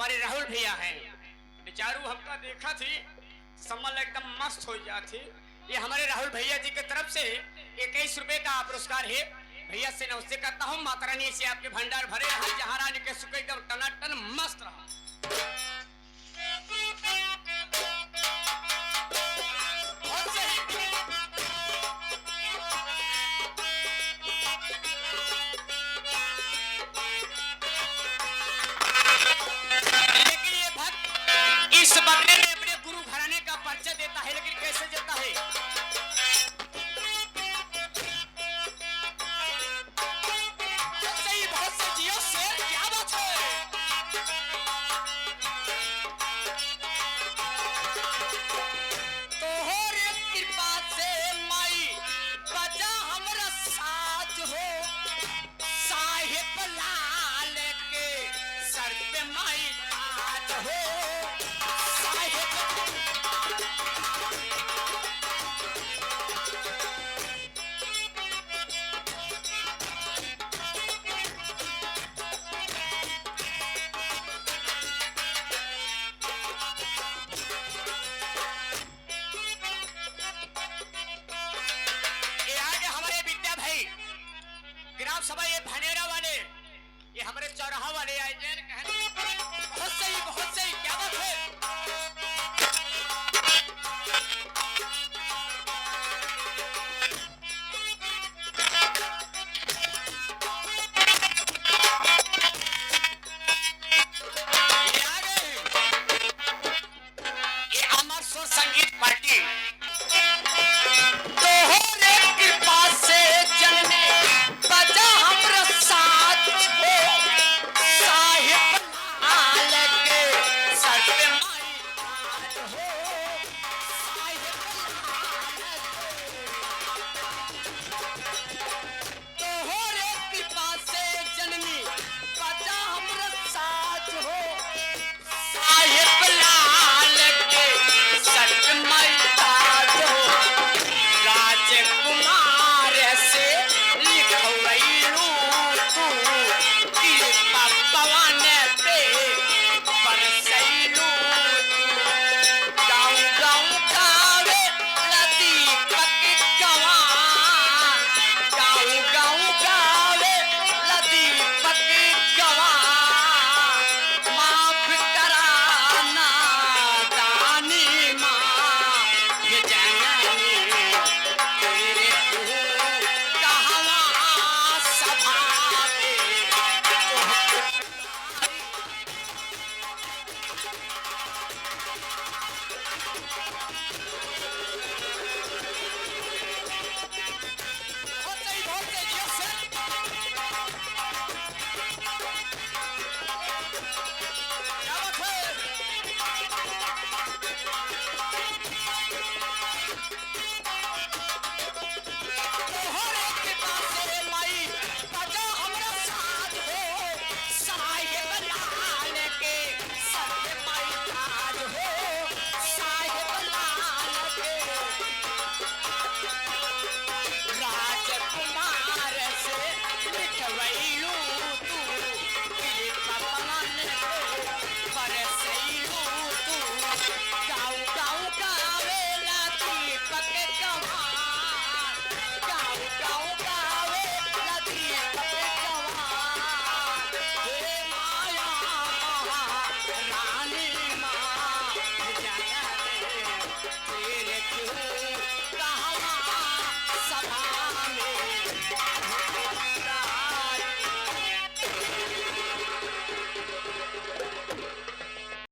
हमारे राहुल भैया हैं। बेचारू हमका देखा थी सम्मल एकदम मस्त हो जाती। ये हमारे राहुल भैया जी की तरफ से 21 रुपए का पुरस्कार है। भैया से नमस्ते करता हूँ। माता रानी से आपके भंडार भरे रहा, जहाँ रानी के सुख एकदम टनाटन मस्त रहा। लेकिन ये भक्त इस बदले में अपने गुरु घराने का परिचय देता है, लेकिन कैसे देता है?